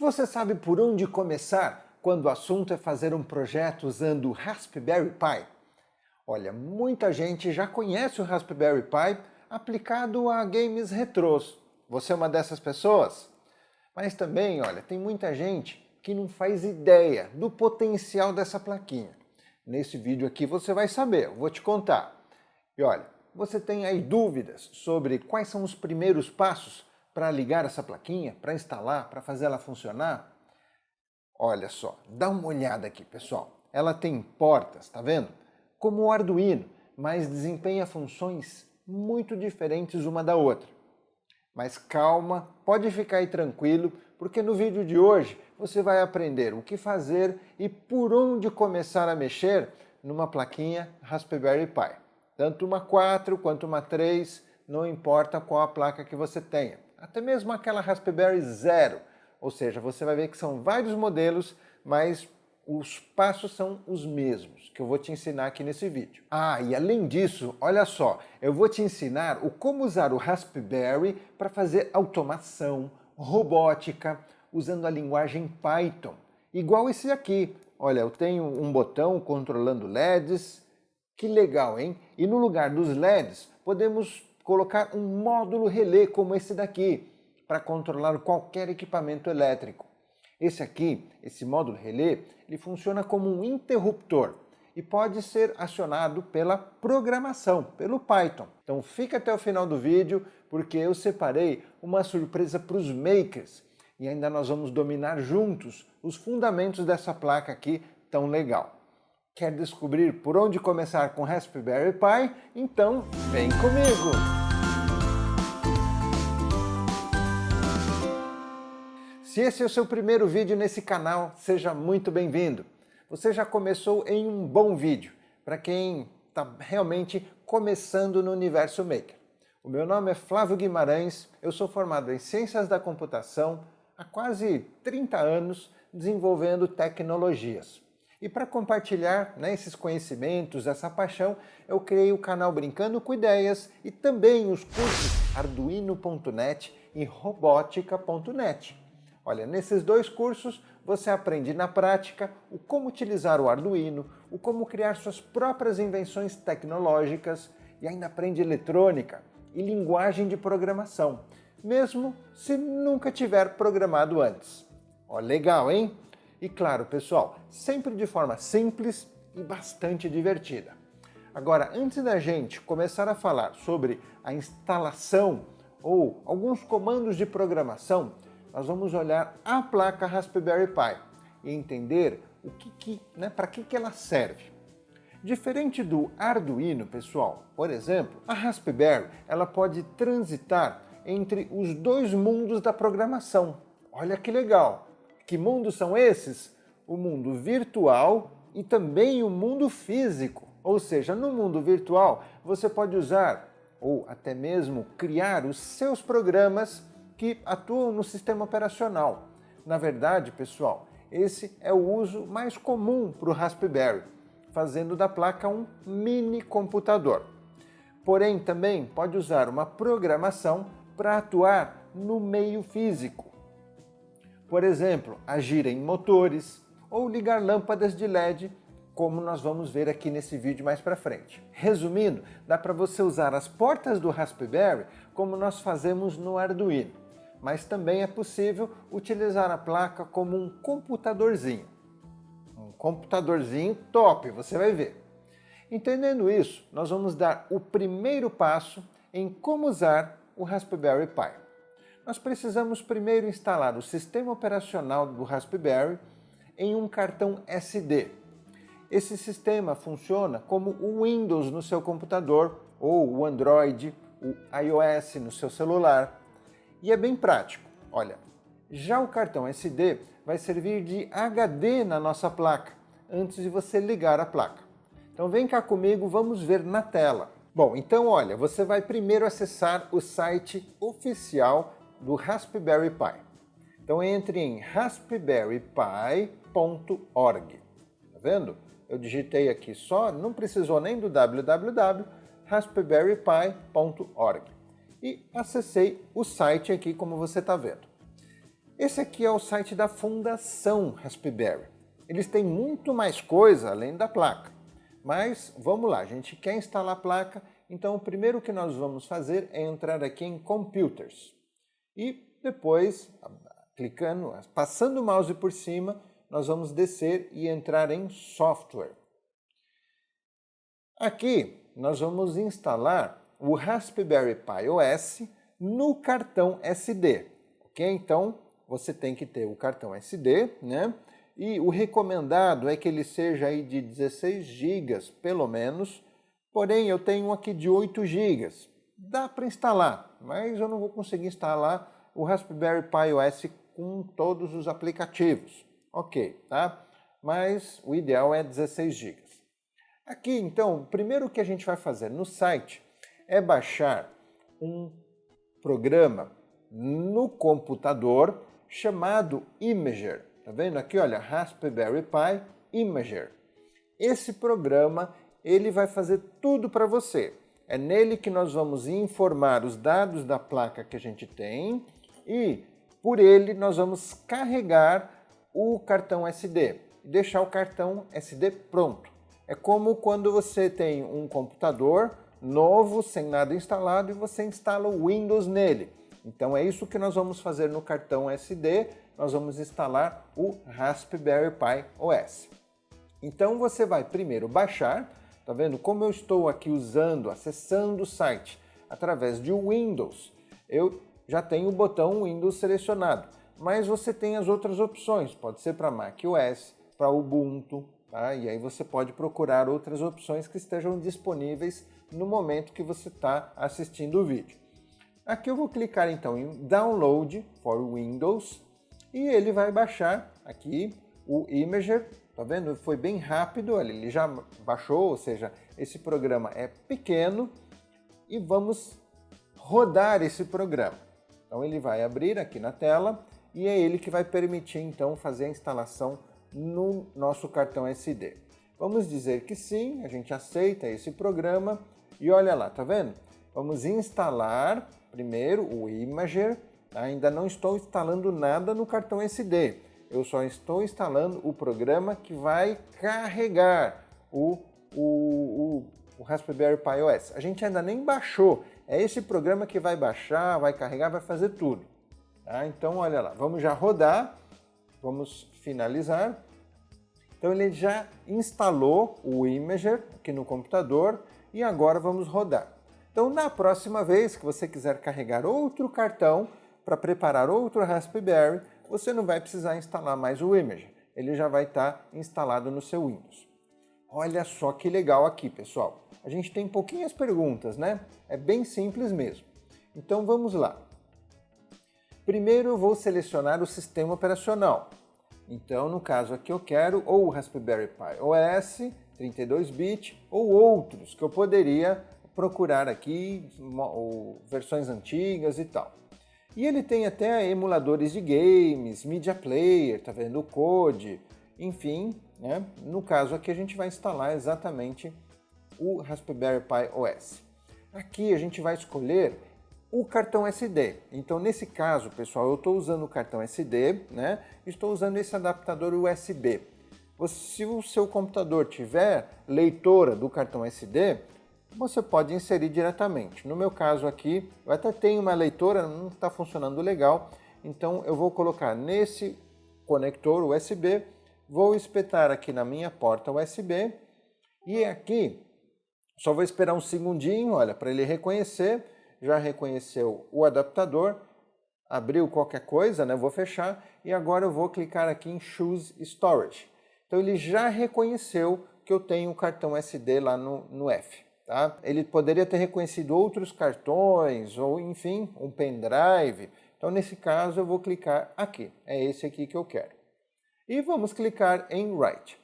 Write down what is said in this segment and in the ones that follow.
Você sabe por onde começar quando o assunto é fazer um projeto usando o Raspberry Pi? Olha, muita gente já conhece o Raspberry Pi aplicado a games retrôs. Você é uma dessas pessoas? Mas também, olha, tem muita gente que não faz ideia do potencial dessa plaquinha. Nesse vídeo aqui você vai saber, eu vou te contar. E olha, você tem aí dúvidas sobre quais são os primeiros passos para ligar essa plaquinha, para instalar, para fazer ela funcionar? Olha só, dá uma olhada aqui, pessoal. Ela tem portas, tá vendo? Como o Arduino, mas desempenha funções muito diferentes uma da outra. Mas calma, pode ficar aí tranquilo, porque no vídeo de hoje você vai aprender o que fazer e por onde começar a mexer numa plaquinha Raspberry Pi. Tanto uma 4 quanto uma 3, não importa qual a placa que você tenha. Até mesmo aquela Raspberry Zero. Ou seja, você vai ver que são vários modelos, mas os passos são os mesmos, que eu vou te ensinar aqui nesse vídeo. Ah, e além disso, olha só, eu vou te ensinar como usar o Raspberry para fazer automação, robótica, usando a linguagem Python. Igual esse aqui. Olha, eu tenho um botão controlando LEDs. Que legal, hein? E no lugar dos LEDs, podemos colocar um módulo relé como esse daqui, para controlar qualquer equipamento elétrico. Esse aqui, esse módulo relé, ele funciona como um interruptor e pode ser acionado pela programação, pelo Python. Então fica até o final do vídeo, porque eu separei uma surpresa para os makers e ainda nós vamos dominar juntos os fundamentos dessa placa aqui tão legal. Quer descobrir por onde começar com Raspberry Pi? Então vem comigo! Se esse é o seu primeiro vídeo nesse canal, seja muito bem-vindo. Você já começou em um bom vídeo, para quem está realmente começando no universo Maker. O meu nome é Flávio Guimarães, eu sou formado em Ciências da Computação há quase 30 anos, desenvolvendo tecnologias. E para compartilhar esses conhecimentos, essa paixão, eu criei o canal Brincando com Ideias e também os cursos arduino.net e robótica.net. Olha, nesses dois cursos você aprende na prática o como utilizar o Arduino, o como criar suas próprias invenções tecnológicas e ainda aprende eletrônica e linguagem de programação, mesmo se nunca tiver programado antes. Ó, legal, hein? E claro, pessoal, sempre de forma simples e bastante divertida. Agora, antes da gente começar a falar sobre a instalação ou alguns comandos de programação, nós vamos olhar a placa Raspberry Pi e entender para que ela serve. Diferente do Arduino, pessoal, por exemplo, a Raspberry ela pode transitar entre os dois mundos da programação. Olha que legal! Que mundos são esses? O mundo virtual e também o mundo físico. Ou seja, no mundo virtual você pode usar ou até mesmo criar os seus programas que atuam no sistema operacional. Na verdade, pessoal, esse é o uso mais comum para o Raspberry, fazendo da placa um mini computador. Porém, também pode usar uma programação para atuar no meio físico. Por exemplo, agir em motores ou ligar lâmpadas de LED, como nós vamos ver aqui nesse vídeo mais para frente. Resumindo, dá para você usar as portas do Raspberry como nós fazemos no Arduino, mas também é possível utilizar a placa como um computadorzinho. Um computadorzinho top, você vai ver. Entendendo isso, nós vamos dar o primeiro passo em como usar o Raspberry Pi. Nós precisamos primeiro instalar o sistema operacional do Raspberry em um cartão SD. Esse sistema funciona como o Windows no seu computador, ou o Android, o iOS no seu celular. E é bem prático. Olha, já o cartão SD vai servir de HD na nossa placa, antes de você ligar a placa. Então vem cá comigo, vamos ver na tela. Bom, então olha, você vai primeiro acessar o site oficial do Raspberry Pi. Então entre em raspberrypi.org. Tá vendo? Eu digitei aqui só, não precisou nem do www, raspberrypi.org. E acessei o site aqui, como você está vendo. Esse aqui é o site da Fundação Raspberry. Eles têm muito mais coisa além da placa. Mas vamos lá, a gente quer instalar a placa, então o primeiro que nós vamos fazer é entrar aqui em Computers. E depois, clicando, passando o mouse por cima, nós vamos descer e entrar em Software. Aqui nós vamos instalar o Raspberry Pi OS no cartão SD, ok? Então você tem que ter o cartão SD, né? E o recomendado é que ele seja aí de 16 GB pelo menos, porém eu tenho aqui de 8 GB. Dá para instalar, mas eu não vou conseguir instalar o Raspberry Pi OS com todos os aplicativos. Ok, tá? Mas o ideal é 16 GB. Aqui, então, o primeiro que a gente vai fazer no site é baixar um programa no computador chamado Imager. Tá vendo aqui, olha, Raspberry Pi Imager. Esse programa, ele vai fazer tudo para você. É nele que nós vamos informar os dados da placa que a gente tem e, por ele, nós vamos carregar o cartão SD e deixar o cartão SD pronto. É como quando você tem um computador novo, sem nada instalado, e você instala o Windows nele. Então é isso que nós vamos fazer no cartão SD, nós vamos instalar o Raspberry Pi OS. Então você vai primeiro baixar, tá vendo? Como eu estou aqui acessando o site através de Windows, eu já tenho o botão Windows selecionado, mas você tem as outras opções, pode ser para macOS, para Ubuntu, tá? E aí você pode procurar outras opções que estejam disponíveis no momento que você está assistindo o vídeo. Aqui eu vou clicar então em Download for Windows e ele vai baixar aqui o Imager, tá vendo? Foi bem rápido, ele já baixou, ou seja, esse programa é pequeno e vamos rodar esse programa. Então ele vai abrir aqui na tela e é ele que vai permitir então fazer a instalação no nosso cartão SD. Vamos dizer que sim, a gente aceita esse programa e olha lá, tá vendo? Vamos instalar primeiro o Imager, ainda não estou instalando nada no cartão SD, eu só estou instalando o programa que vai carregar o Raspberry Pi OS. A gente ainda nem baixou, é esse programa que vai baixar, vai carregar, vai fazer tudo. Tá? Então olha lá, vamos já rodar, vamos finalizar. Então ele já instalou o Imager aqui no computador e agora vamos rodar. Então na próxima vez que você quiser carregar outro cartão para preparar outro Raspberry, você não vai precisar instalar mais o Imager, ele já vai estar instalado no seu Windows. Olha só que legal aqui, pessoal. A gente tem pouquinhas perguntas, né? É bem simples mesmo. Então vamos lá. Primeiro eu vou selecionar o sistema operacional. Então, no caso aqui eu quero ou o Raspberry Pi OS 32-bit ou outros que eu poderia procurar aqui, ou versões antigas e tal. E ele tem até emuladores de games, Media Player, tá vendo? O Code, enfim, né? No caso aqui a gente vai instalar exatamente o Raspberry Pi OS. Aqui a gente vai escolher o cartão SD. Então nesse caso, pessoal, eu estou usando o cartão SD, né? Estou usando esse adaptador USB. Se o seu computador tiver leitora do cartão SD, você pode inserir diretamente. No meu caso aqui, eu até tenho uma leitora, não está funcionando legal, então eu vou colocar nesse conector USB, vou espetar aqui na minha porta USB e aqui só vou esperar um segundinho, olha, para ele reconhecer. Já reconheceu o adaptador, abriu qualquer coisa, né? Vou fechar e agora eu vou clicar aqui em Choose Storage. Então ele já reconheceu que eu tenho um cartão SD lá no F. Tá? Ele poderia ter reconhecido outros cartões ou, enfim, um pendrive. Então nesse caso eu vou clicar aqui, é esse aqui que eu quero. E vamos clicar em Write.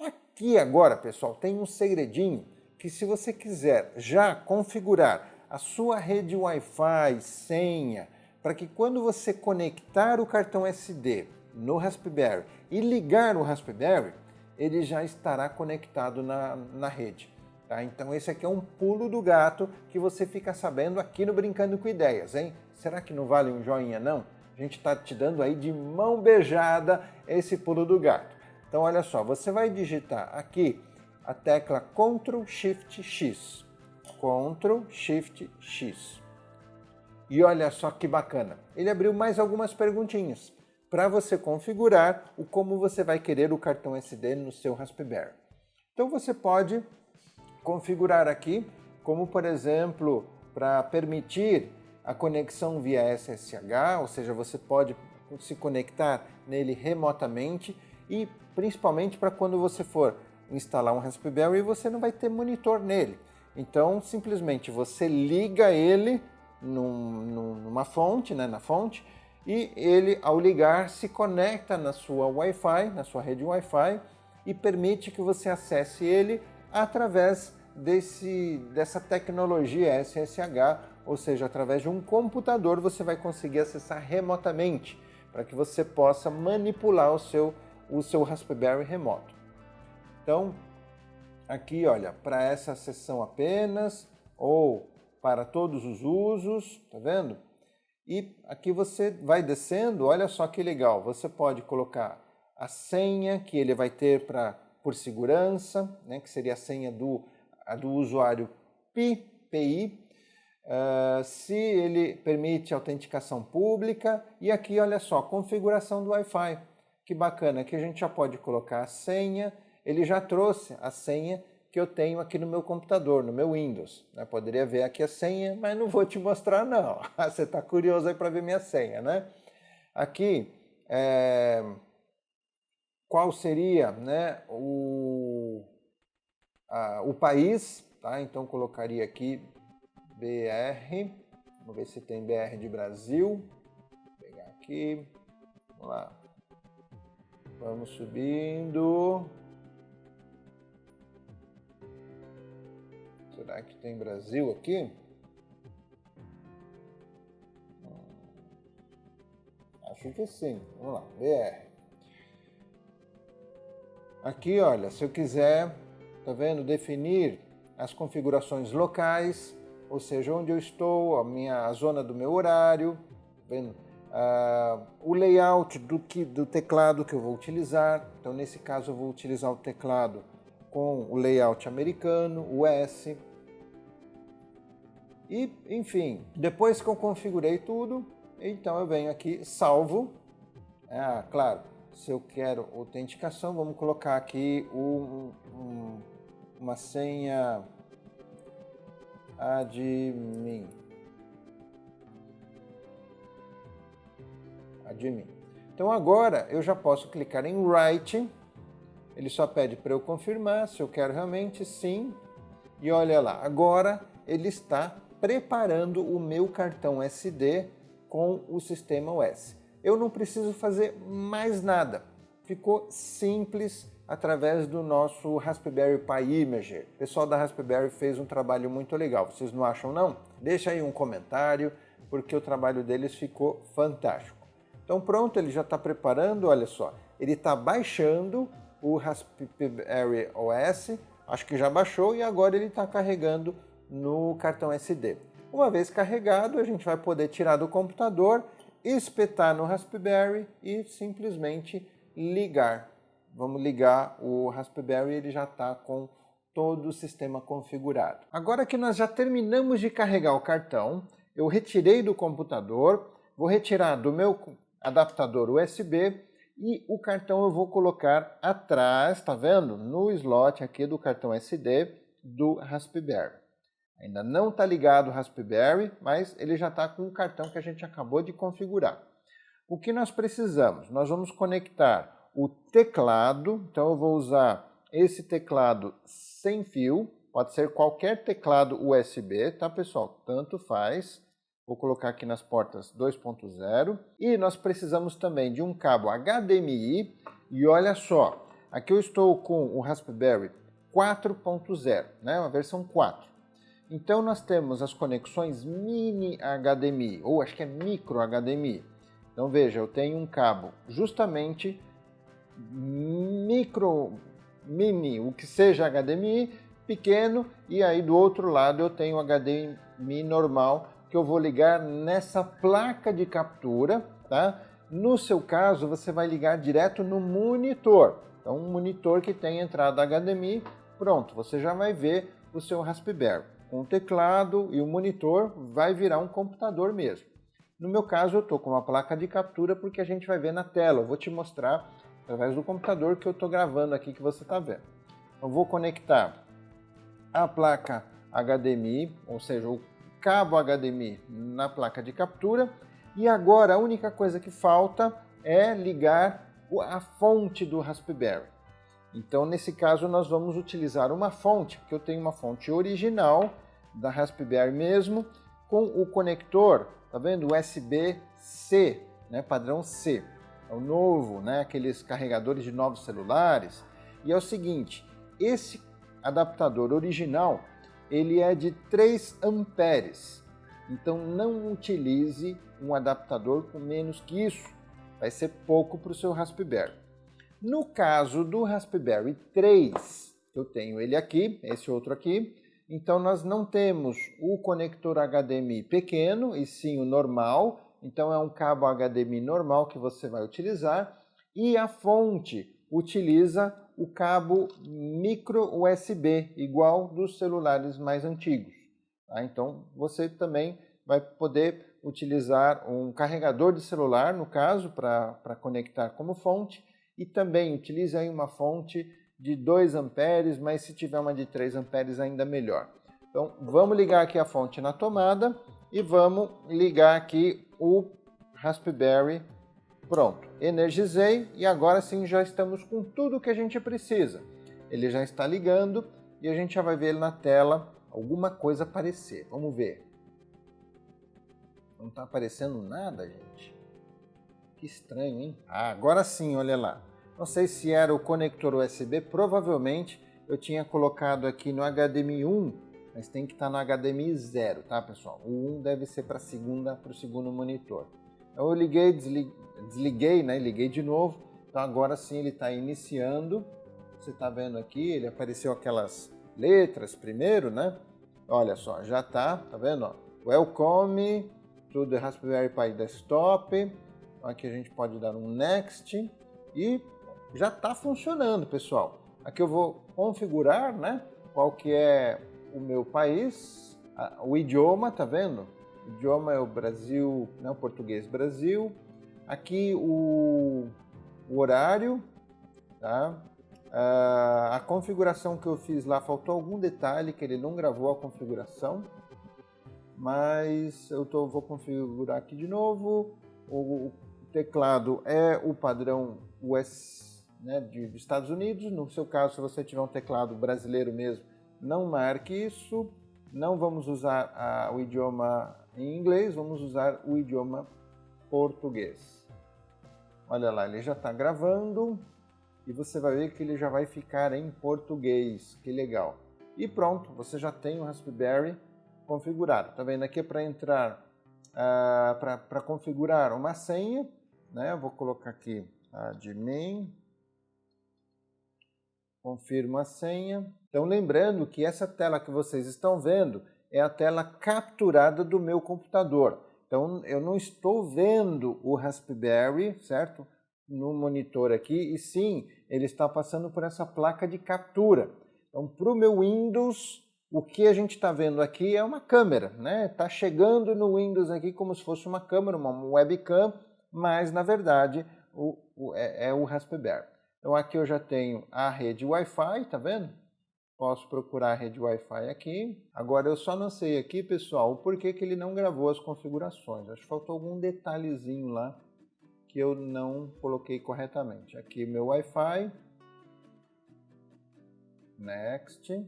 Aqui agora, pessoal, tem um segredinho que se você quiser já configurar a sua rede Wi-Fi, senha, para que quando você conectar o cartão SD no Raspberry e ligar o Raspberry, ele já estará conectado na rede. Tá? Então esse aqui é um pulo do gato que você fica sabendo aqui no Brincando com Ideias, hein? Será que não vale um joinha não? A gente está te dando aí de mão beijada esse pulo do gato. Então olha só, você vai digitar aqui a tecla Ctrl Shift X. Ctrl Shift X. E olha só que bacana, ele abriu mais algumas perguntinhas para você configurar o como você vai querer o cartão SD no seu Raspberry. Então você pode configurar aqui, como por exemplo, para permitir a conexão via SSH, ou seja, você pode se conectar nele remotamente e principalmente para quando você for instalar um Raspberry você não vai ter monitor nele. Então simplesmente você liga ele numa fonte, na fonte, e ele, ao ligar, se conecta na sua Wi-Fi, na sua rede Wi-Fi, e permite que você acesse ele através dessa tecnologia SSH, ou seja, através de um computador você vai conseguir acessar remotamente, para que você possa manipular o seu Raspberry remoto. Então, aqui, olha, para essa sessão apenas, ou para todos os usos, tá vendo? E aqui você vai descendo, olha só que legal, você pode colocar a senha que ele vai ter por segurança, né, que seria a senha do usuário PI, se ele permite autenticação pública, e aqui olha só, configuração do Wi-Fi, que bacana, aqui a gente já pode colocar a senha, ele já trouxe a senha que eu tenho aqui no meu computador, no meu Windows. Eu poderia ver aqui a senha, mas não vou te mostrar não. Você está curioso aí para ver minha senha, né? Aqui, qual seria, né, o país, tá? Então colocaria aqui BR, vamos ver se tem BR de Brasil. Vou pegar aqui, vamos lá. Vamos subindo. Será que tem Brasil aqui? Acho que sim. Vamos lá, BR. Aqui, olha, se eu quiser, tá vendo, definir as configurações locais, ou seja, onde eu estou, a zona do meu horário, tá vendo? O layout do teclado que eu vou utilizar. Então, nesse caso, eu vou utilizar o teclado com o layout americano, o S. E, enfim, depois que eu configurei tudo, então eu venho aqui, salvo. Claro, se eu quero autenticação, vamos colocar aqui uma senha admin. Então agora eu já posso clicar em Write. Ele só pede para eu confirmar se eu quero realmente, sim. E olha lá, agora ele está preparando o meu cartão SD com o sistema OS. Eu não preciso fazer mais nada. Ficou simples através do nosso Raspberry Pi Imager. O pessoal da Raspberry fez um trabalho muito legal. Vocês não acham, não? Deixa aí um comentário, porque o trabalho deles ficou fantástico. Então pronto, ele já está preparando, olha só. Ele está baixando o Raspberry OS, acho que já baixou, e agora ele está carregando no cartão SD. Uma vez carregado, a gente vai poder tirar do computador, espetar no Raspberry e simplesmente ligar. Vamos ligar o Raspberry, ele já está com todo o sistema configurado. Agora que nós já terminamos de carregar o cartão, eu retirei do computador, vou retirar do meu adaptador USB e o cartão eu vou colocar atrás, tá vendo? No slot aqui do cartão SD do Raspberry. Ainda não está ligado o Raspberry, mas ele já está com o cartão que a gente acabou de configurar. O que nós precisamos? Nós vamos conectar o teclado, então eu vou usar esse teclado sem fio, pode ser qualquer teclado USB, tá pessoal? Tanto faz. Vou colocar aqui nas portas 2.0 e nós precisamos também de um cabo HDMI e olha só, aqui eu estou com o Raspberry 4.0, né, uma versão 4. Então nós temos as conexões mini HDMI, ou acho que é micro HDMI. Então veja, eu tenho um cabo justamente mini, o que seja HDMI, pequeno, e aí do outro lado eu tenho HDMI normal, que eu vou ligar nessa placa de captura, tá? No seu caso, você vai ligar direto no monitor. Então, um monitor que tem entrada HDMI, pronto, você já vai ver o seu Raspberry. Com o teclado e o monitor, vai virar um computador mesmo. No meu caso, eu estou com uma placa de captura porque a gente vai ver na tela. Eu vou te mostrar através do computador que eu estou gravando aqui, que você está vendo. Eu vou conectar a placa HDMI, ou seja, o cabo HDMI na placa de captura. E agora a única coisa que falta é ligar a fonte do Raspberry. Então, nesse caso, nós vamos utilizar uma fonte, que eu tenho uma fonte original da Raspberry mesmo, com o conector, tá vendo? USB-C, né? Padrão C. É o novo, né? Aqueles carregadores de novos celulares. E é o seguinte, esse adaptador original, ele é de 3 amperes. Então, não utilize um adaptador com menos que isso. Vai ser pouco para o seu Raspberry. No caso do Raspberry 3, eu tenho ele aqui, esse outro aqui, então nós não temos o conector HDMI pequeno, e sim o normal, então é um cabo HDMI normal que você vai utilizar, e a fonte utiliza o cabo micro USB, igual dos celulares mais antigos. Tá? Então você também vai poder utilizar um carregador de celular, no caso, para conectar como fonte, e também utilize aí uma fonte de 2 amperes, mas se tiver uma de 3 amperes ainda melhor. Então vamos ligar aqui a fonte na tomada e vamos ligar aqui o Raspberry. Pronto, energizei e agora sim já estamos com tudo que a gente precisa. Ele já está ligando e a gente já vai ver na tela alguma coisa aparecer. Vamos ver. Não está aparecendo nada, gente. Que estranho, hein? Ah, agora sim, olha lá. Não sei se era o conector USB, provavelmente eu tinha colocado aqui no HDMI 1, mas tem que estar no HDMI 0, tá, pessoal? O 1 deve ser para o segundo monitor. Então eu liguei, desliguei, né? Liguei de novo. Então agora sim ele está iniciando. Você está vendo aqui, ele apareceu aquelas letras primeiro, né? Olha só, já tá vendo? Ó? Welcome to the Raspberry Pi Desktop. Aqui a gente pode dar um Next e já está funcionando, pessoal. Aqui eu vou configurar, né? Qual que é o meu país, o idioma, tá vendo? O idioma é o Brasil, né? O português Brasil. Aqui o horário, tá? A configuração que eu fiz lá, faltou algum detalhe que ele não gravou a configuração, mas vou configurar aqui de novo. O teclado é o padrão US, né, dos Estados Unidos. No seu caso, se você tiver um teclado brasileiro mesmo, não marque isso. Não vamos usar o idioma em inglês, vamos usar o idioma português. Olha lá, ele já está gravando e você vai ver que ele já vai ficar em português. Que legal! E pronto, você já tem o Raspberry configurado. Tá vendo aqui para entrar, para configurar uma senha, né? Eu vou colocar aqui admin, confirmo a senha. Então lembrando que essa tela que vocês estão vendo é a tela capturada do meu computador. Então eu não estou vendo o Raspberry, certo? No monitor aqui, e sim, ele está passando por essa placa de captura. Então para o meu Windows, o que a gente está vendo aqui é uma câmera, né? Está chegando no Windows aqui como se fosse uma câmera, uma webcam, mas na verdade é o Raspberry. Então aqui eu já tenho a rede Wi-Fi, tá vendo? Posso procurar a rede Wi-Fi aqui. Agora eu só não sei aqui, pessoal, o porquê que ele não gravou as configurações. Acho que faltou algum detalhezinho lá que eu não coloquei corretamente. Aqui meu Wi-Fi. Next.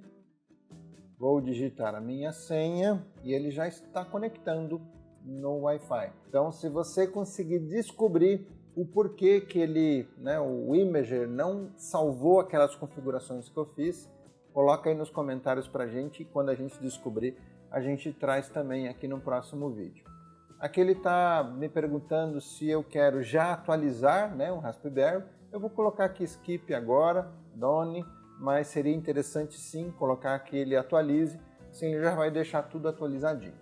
Vou digitar a minha senha e ele já está conectando no Wi-Fi. Então, se você conseguir descobrir o porquê que ele, né, o Imager não salvou aquelas configurações que eu fiz, coloca aí nos comentários para a gente e quando a gente descobrir, a gente traz também aqui no próximo vídeo. Aqui ele está me perguntando se eu quero já atualizar, né, o Raspberry. Eu vou colocar aqui Skip agora, Done, mas seria interessante sim colocar que ele atualize, assim ele já vai deixar tudo atualizadinho.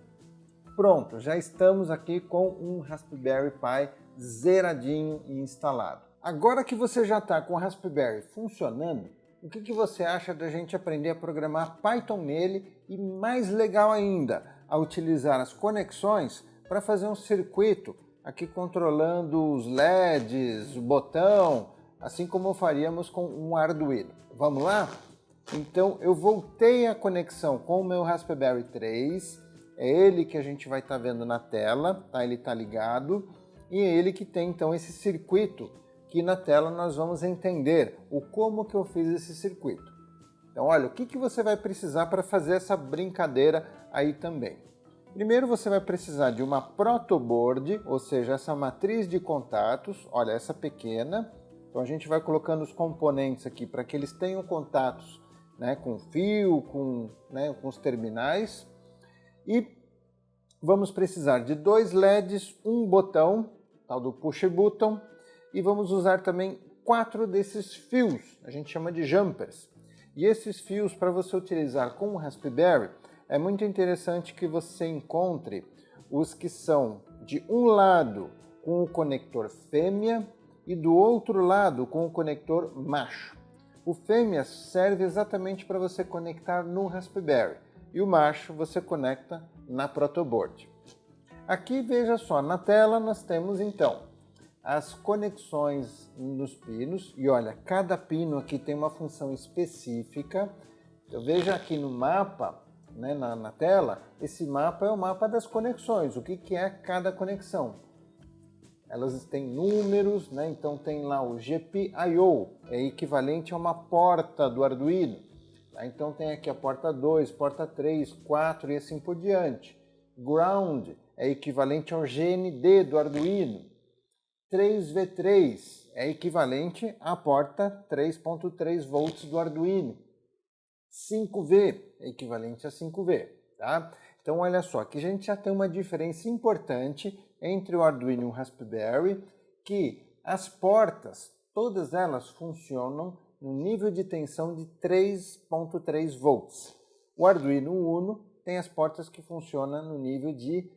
Pronto, já estamos aqui com um Raspberry Pi zeradinho e instalado. Agora que você já está com o Raspberry funcionando, o que você acha da gente aprender a programar Python nele e, mais legal ainda, a utilizar as conexões para fazer um circuito aqui controlando os LEDs, o botão, assim como faríamos com um Arduino. Vamos lá? Então eu voltei a conexão com o meu Raspberry 3, é ele que a gente vai estar vendo na tela, tá? Ele está ligado, e é ele que tem então esse circuito que na tela nós vamos entender o como que eu fiz esse circuito. Então olha, o que você vai precisar para fazer essa brincadeira aí também. Primeiro você vai precisar de uma protoboard, ou seja, essa matriz de contatos, olha, essa pequena. Então a gente vai colocando os componentes aqui para que eles tenham contatos, né, com fio, com os terminais. E vamos precisar de 2 LEDs, um botão, tal do push button, e vamos usar também 4 desses fios, a gente chama de jumpers. E esses fios, para você utilizar com o Raspberry, é muito interessante que você encontre os que são de um lado com o conector fêmea e do outro lado com o conector macho. O fêmea serve exatamente para você conectar no Raspberry e o macho você conecta na protoboard. Aqui veja só, na tela nós temos então as conexões nos pinos e olha, cada pino aqui tem uma função específica. Então, veja aqui no mapa, né, na tela, esse mapa é o mapa das conexões, o que é cada conexão. Elas têm números, né? Então tem lá o GPIO, é equivalente a uma porta do Arduino. Tá? Então tem aqui a porta 2, porta 3, 4 e assim por diante. Ground é equivalente ao GND do Arduino. 3V3 é equivalente à porta 3.3 volts do Arduino. 5V é equivalente a 5V. Tá? Então olha só, aqui a gente já tem uma diferença importante entre o Arduino e o Raspberry, que as portas, todas elas funcionam no nível de tensão de 3.3 volts. O Arduino Uno tem as portas que funcionam no nível de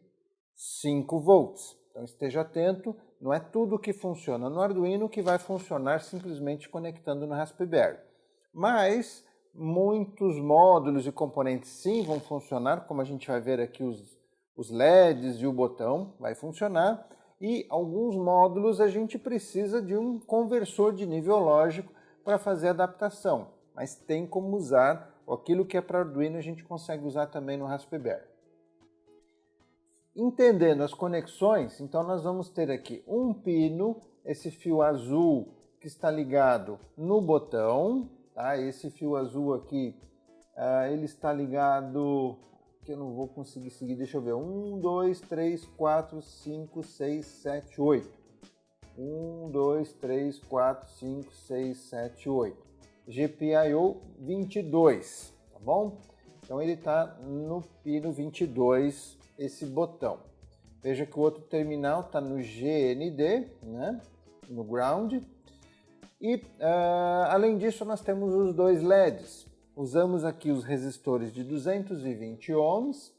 5 volts. Então esteja atento, não é tudo que funciona no Arduino que vai funcionar simplesmente conectando no Raspberry. Mas muitos módulos e componentes sim vão funcionar, como a gente vai ver aqui os LEDs e o botão vai funcionar, e alguns módulos a gente precisa de um conversor de nível lógico para fazer a adaptação, mas tem como usar aquilo que é para Arduino, a gente consegue usar também no Raspberry. Entendendo as conexões, então nós vamos ter aqui um pino, esse fio azul que está ligado no botão, tá? Esse fio azul aqui, ele está ligado, que eu não vou conseguir seguir, deixa eu ver, 1, 2, 3, 4, 5, 6, 7, 8. 1, 2, 3, 4, 5, 6, 7, 8. GPIO 22, tá bom? Então ele está no pino 22, esse botão. Veja que o outro terminal está no GND, né? No ground. E além disso nós temos os 2 LEDs. Usamos aqui os resistores de 220 ohms,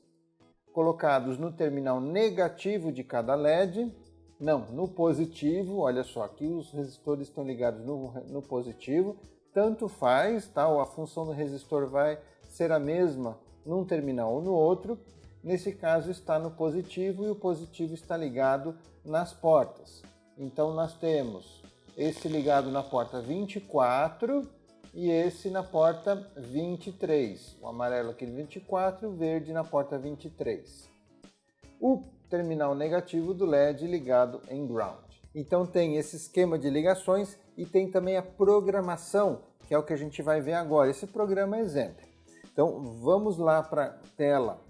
colocados no terminal negativo de cada LED. Não, no positivo, olha só, aqui os resistores estão ligados no positivo. Tanto faz, tá? A função do resistor vai ser a mesma num terminal ou no outro. Nesse caso está no positivo e o positivo está ligado nas portas. Então nós temos esse ligado na porta 24 e esse na porta 23. O amarelo aqui no 24 e o verde na porta 23. O terminal negativo do LED ligado em ground. Então tem esse esquema de ligações e tem também a programação, que é o que a gente vai ver agora. Esse programa é exemplo. Então vamos lá para a tela.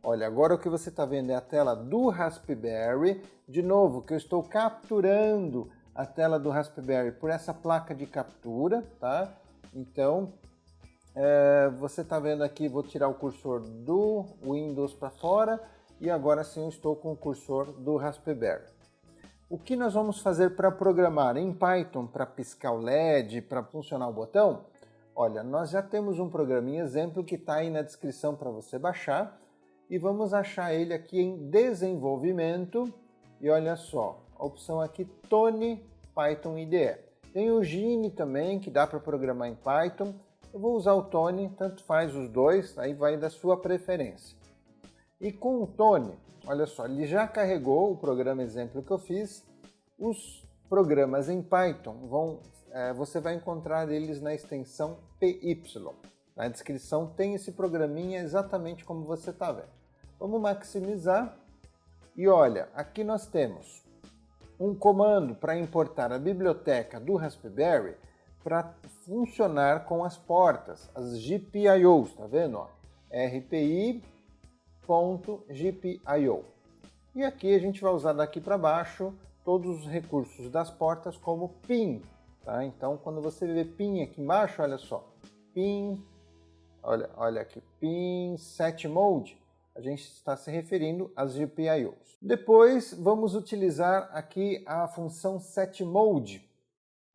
Olha, agora o que você está vendo é a tela do Raspberry. De novo, que eu estou capturando a tela do Raspberry por essa placa de captura, tá? Então, você está vendo aqui, vou tirar o cursor do Windows para fora e agora sim eu estou com o cursor do Raspberry. O que nós vamos fazer para programar em Python, para piscar o LED, para funcionar o botão? Olha, nós já temos um programa em exemplo que está aí na descrição para você baixar e vamos achar ele aqui em desenvolvimento e olha só, a opção aqui Tone Python IDE. Tem o Geany também, que dá para programar em Python. Eu vou usar o Tone, tanto faz os dois, aí vai da sua preferência. E com o Tone, olha só, ele já carregou o programa exemplo que eu fiz. Os programas em Python você vai encontrar eles na extensão PY. Na descrição tem esse programinha exatamente como você está vendo. Vamos maximizar e olha, aqui nós temos um comando para importar a biblioteca do Raspberry para funcionar com as portas, as GPIOs, tá vendo? Ó? RPI.GPIO. E aqui a gente vai usar daqui para baixo todos os recursos das portas como PIN. Tá? Então, quando você vê PIN aqui embaixo, olha só, PIN, olha aqui, PIN set mode, a gente está se referindo às GPIOs. Depois, vamos utilizar aqui a função setMode,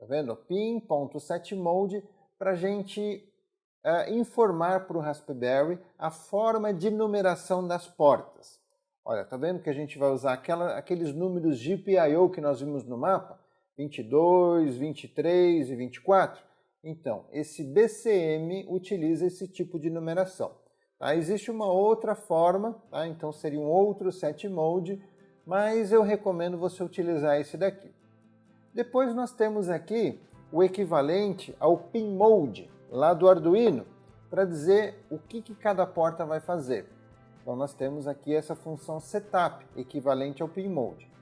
tá vendo? PIN.setMode, para a gente informar para o Raspberry a forma de numeração das portas. Olha, tá vendo que a gente vai usar aqueles números GPIO que nós vimos no mapa? 22, 23 e 24? Então, esse BCM utiliza esse tipo de numeração. Tá? Existe uma outra forma, tá? Então seria um outro setMode, mas eu recomendo você utilizar esse daqui. Depois nós temos aqui o equivalente ao PinMode, lá do Arduino, para dizer o que cada porta vai fazer. Então nós temos aqui essa função setup, equivalente ao PinMode.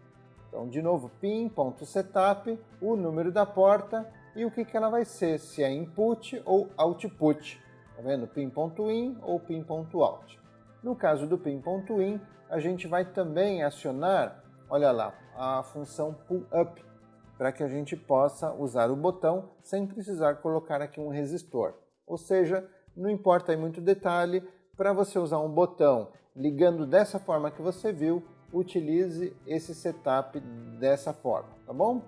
Então, de novo, pin.setup, o número da porta e o que ela vai ser, se é input ou output. Tá vendo? Pin.in ou pin.out. No caso do pin.in, a gente vai também acionar, olha lá, a função pull-up, para que a gente possa usar o botão sem precisar colocar aqui um resistor. Ou seja, não importa aí muito detalhe, para você usar um botão ligando dessa forma que você viu, utilize esse setup dessa forma, tá bom?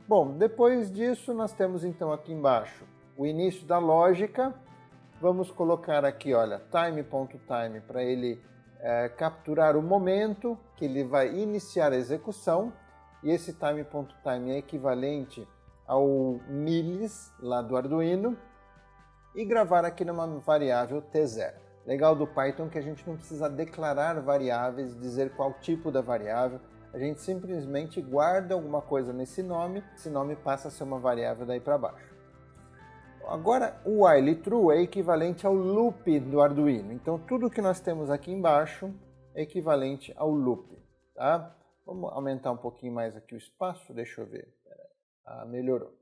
Bom, depois disso nós temos então aqui embaixo o início da lógica. Vamos colocar aqui, olha, time.time para ele capturar o momento que ele vai iniciar a execução. E esse time.time é equivalente ao milis lá do Arduino. E gravar aqui numa variável T0. Legal do Python que a gente não precisa declarar variáveis, dizer qual tipo da variável, a gente simplesmente guarda alguma coisa nesse nome, esse nome passa a ser uma variável daí para baixo. Agora, o while true é equivalente ao loop do Arduino, então tudo que nós temos aqui embaixo é equivalente ao loop. Tá? Vamos aumentar um pouquinho mais aqui o espaço, deixa eu ver, melhorou.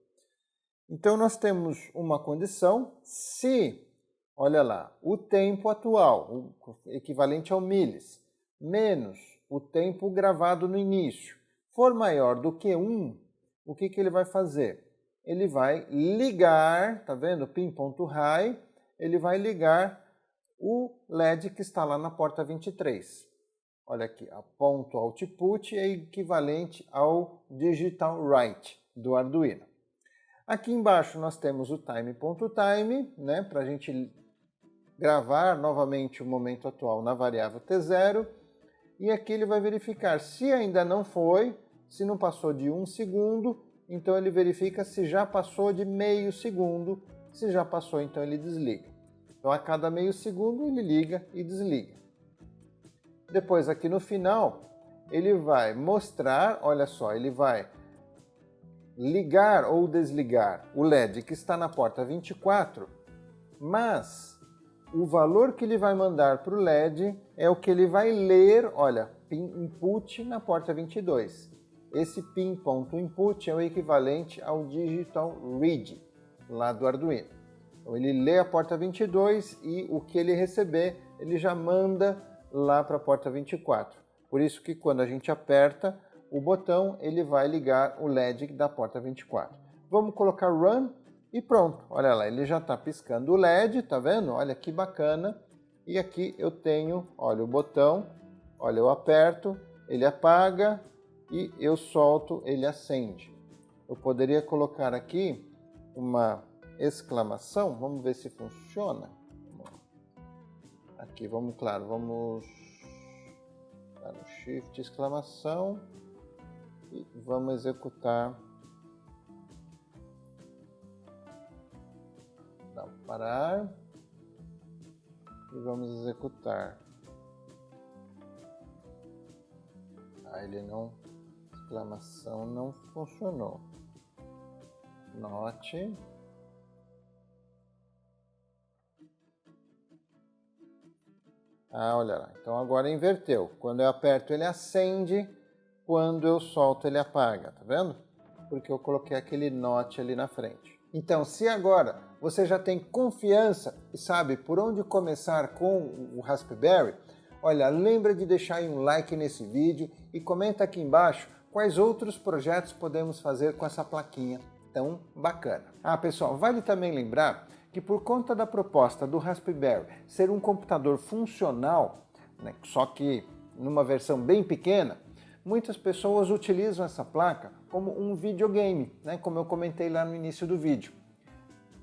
Então nós temos uma condição, se olha lá, o tempo atual, o equivalente ao milis, menos o tempo gravado no início, for maior do que 1, o que ele vai fazer? Ele vai ligar, tá vendo? Pin.high, ele vai ligar o LED que está lá na porta 23. Olha aqui, a ponto output é equivalente ao digital write do Arduino. Aqui embaixo nós temos o time.time, né, para a gente gravar novamente o momento atual na variável T0, e aqui ele vai verificar se ainda não foi, se não passou de 1 segundo, então ele verifica se já passou de meio segundo, se já passou então ele desliga. Então a cada meio segundo ele liga e desliga. Depois aqui no final ele vai mostrar, olha só, ele vai ligar ou desligar o LED que está na porta 24, mas o valor que ele vai mandar para o LED é o que ele vai ler, olha, pin input na porta 22. Esse pin.input é o equivalente ao digital read, lá do Arduino. Então ele lê a porta 22 e o que ele receber, ele já manda lá para a porta 24. Por isso que quando a gente aperta o botão, ele vai ligar o LED da porta 24. Vamos colocar Run e pronto. Olha lá, ele já está piscando o LED, tá vendo? Olha que bacana. E aqui eu tenho, olha o botão, olha eu aperto, ele apaga e eu solto, ele acende. Eu poderia colocar aqui uma exclamação, vamos ver se funciona. Aqui, vamos dar no Shift, exclamação. e vamos executar. Dá para parar e vamos executar. Ele não, exclamação não funcionou. Note. Olha lá, então agora inverteu. Quando eu aperto ele acende, quando eu solto ele apaga, tá vendo? Porque eu coloquei aquele note ali na frente. Então, se agora você já tem confiança e sabe por onde começar com o Raspberry, olha, lembra de deixar aí um like nesse vídeo e comenta aqui embaixo quais outros projetos podemos fazer com essa plaquinha tão bacana. Pessoal, vale também lembrar que por conta da proposta do Raspberry ser um computador funcional, né, só que numa versão bem pequena, muitas pessoas utilizam essa placa como um videogame, né, como eu comentei lá no início do vídeo.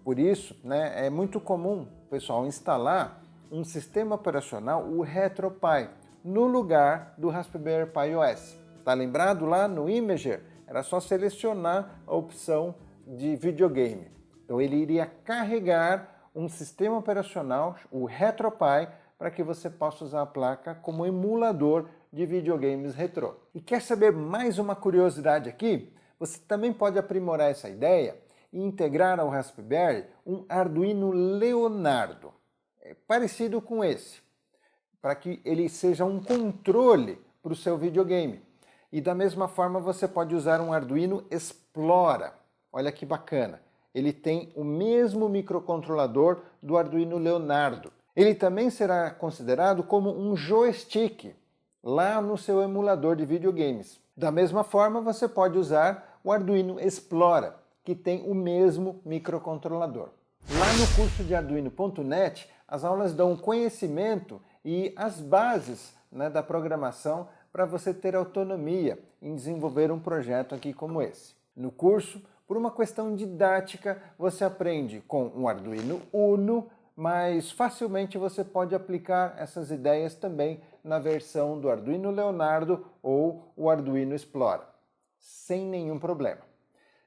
Por isso, né, é muito comum o pessoal instalar um sistema operacional, o RetroPie, no lugar do Raspberry Pi OS. Tá lembrado lá no Imager? Era só selecionar a opção de videogame. Então ele iria carregar um sistema operacional, o RetroPie, para que você possa usar a placa como emulador de videogames retrô. E quer saber mais uma curiosidade aqui? Você também pode aprimorar essa ideia e integrar ao Raspberry um Arduino Leonardo, parecido com esse, para que ele seja um controle para o seu videogame. E da mesma forma você pode usar um Arduino Explora. Olha que bacana. Ele tem o mesmo microcontrolador do Arduino Leonardo. Ele também será considerado como um joystick lá no seu emulador de videogames. Da mesma forma, você pode usar o Arduino Explora, que tem o mesmo microcontrolador. Lá no curso de Arduino.net, as aulas dão conhecimento e as bases, né, da programação para você ter autonomia em desenvolver um projeto aqui como esse. No curso, por uma questão didática, você aprende com um Arduino Uno, mas facilmente você pode aplicar essas ideias também na versão do Arduino Leonardo ou o Arduino Explora, sem nenhum problema.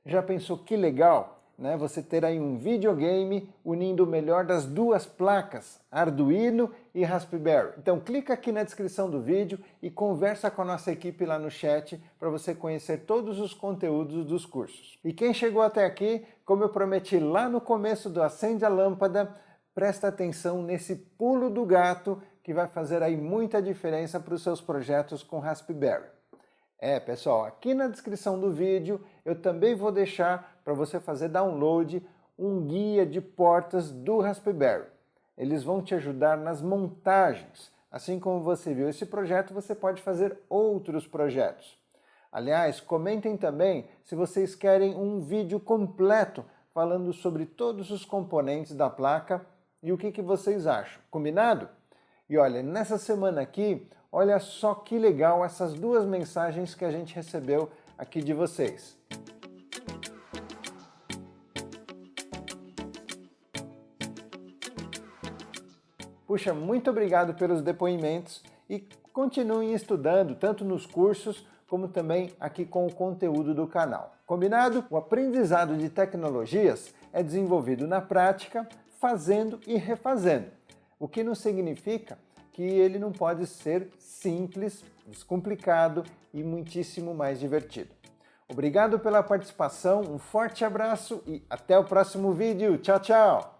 Já pensou que legal, né, você ter aí um videogame unindo o melhor das duas placas, Arduino e Raspberry? Então clica aqui na descrição do vídeo e conversa com a nossa equipe lá no chat para você conhecer todos os conteúdos dos cursos. E quem chegou até aqui, como eu prometi lá no começo do Acende a Lâmpada, presta atenção nesse pulo do gato que vai fazer aí muita diferença para os seus projetos com Raspberry. Pessoal, aqui na descrição do vídeo eu também vou deixar para você fazer download um guia de portas do Raspberry. Eles vão te ajudar nas montagens. Assim como você viu esse projeto, você pode fazer outros projetos. Aliás, comentem também se vocês querem um vídeo completo falando sobre todos os componentes da placa e o que vocês acham. Combinado? E olha, nessa semana aqui, olha só que legal essas duas mensagens que a gente recebeu aqui de vocês. Puxa, muito obrigado pelos depoimentos e continuem estudando, tanto nos cursos como também aqui com o conteúdo do canal. Combinado? O aprendizado de tecnologias é desenvolvido na prática, fazendo e refazendo, o que não significa que ele não pode ser simples, descomplicado e muitíssimo mais divertido. Obrigado pela participação, um forte abraço e até o próximo vídeo. Tchau, tchau!